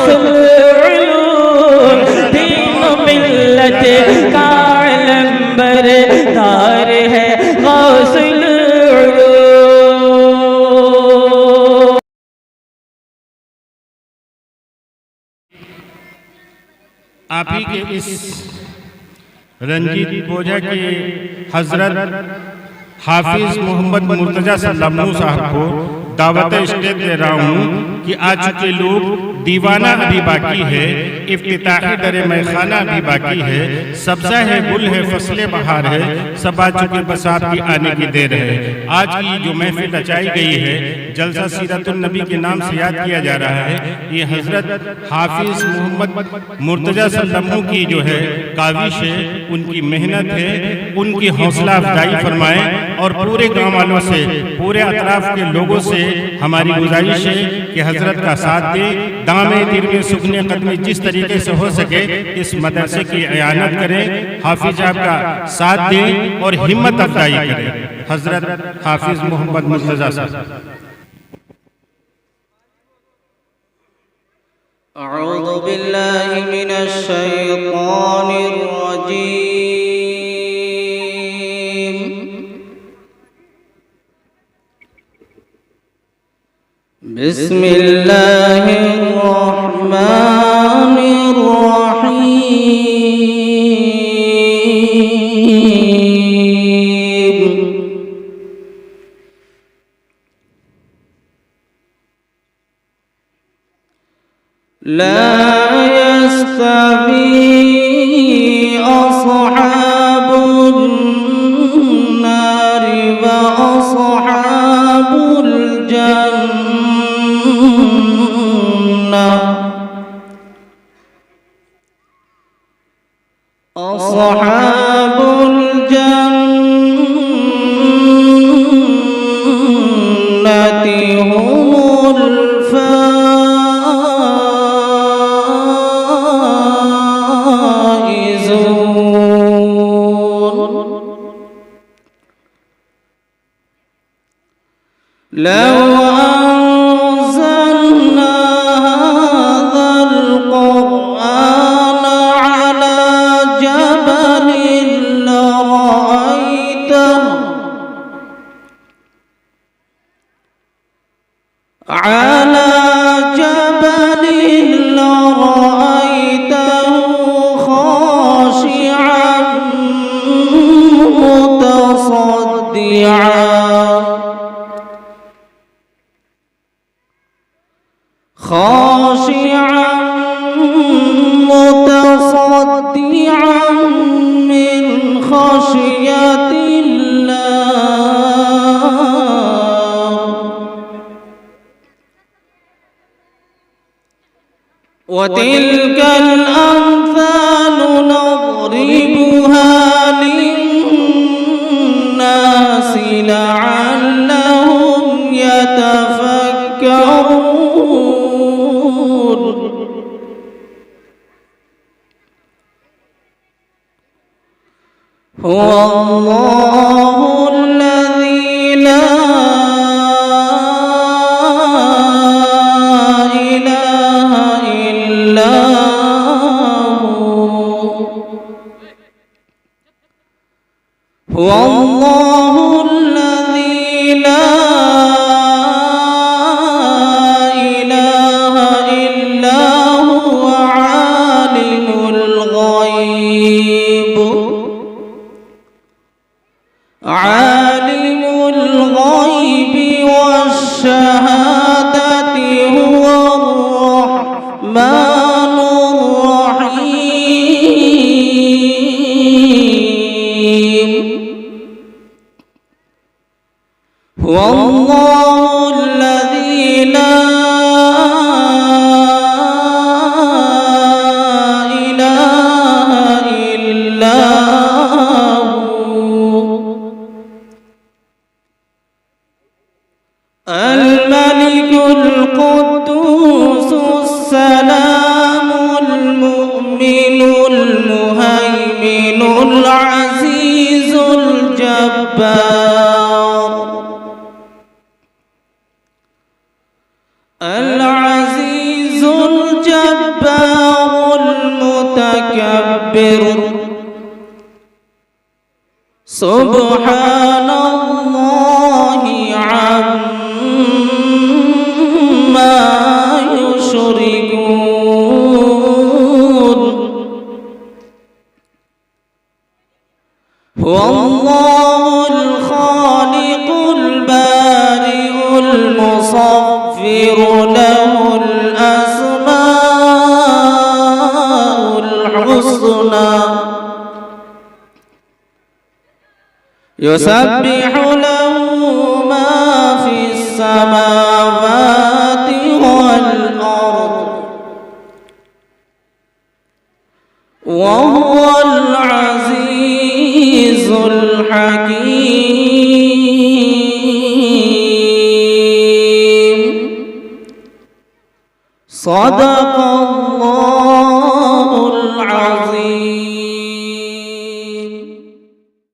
गौसुल उलूम दीन मिल्लत का अलंबरदार है गौसुल उलूम। आप ही के इस रंजीत बोझा के हजरत हाफिज मोहम्मद मुर्तजा सल्लल्लाहु साहब को दावत स्टेज दे रहा हूँ कि आ चुके लोग दीवाना अभी बाकी है, इफ्तिताही दरे मैखाना अभी बाकी है, सब्जा है गुल है फसले बहार है, सब आ चुके बस आपकी आने की देर है। आज की जो महफिल रचाई गई है जलसा सीरतुन नबी के नाम से याद किया जा रहा है। ये हजरत हाफिज मोहम्मद मुर्तजा सल्लल्लाहु की जो है काविश है, उनकी मेहनत है, उनकी हौसला अफजाई फरमाएं और पूरे गाँव वालों से पूरे अतराफ के लोगों से हमारी गुजारिश है कि हजरत का साथ दें, दामे दिल में सुखने कदमी जिस तरीके से हो सके इस मदरसे की इयानत करें, हाफिज साहब का साथ दें और हिम्मत अफजाई करें। हजरत हाफिज मोहम्मद मुर्तजा साहब। अऊज़ु बिल्लाहि मिनश शैतानिर रजीम। बिस्मिल्लाहिर रहमानिर रहीम। ला यस्तवी अस्हाबुन नारि व अस्हाबुल जन्नह। अस्हाबुल जन्नति हुमुल لو أنزلنا هذا القرآن على جبل لرأيته خاشعا متصدعا خاشعا متصدعا من خشية الله. وتلك الأمثال نضربها للناس لعلهم يتفكرون. هو الله الذي لا إله إلا هو الله الذي لا إله إلا هو عالم الغيب والشهادة هو الرحمن الرحيم. هو الله الذي لا إله إلا الملك القدوس السلام يكبر سبحان الله عما يشركون هو الله الخالق البارئ المصور له الأسماء الحسنى يسبح له ما في السماوات والأرض وهو العزيز الحكيم صدق الله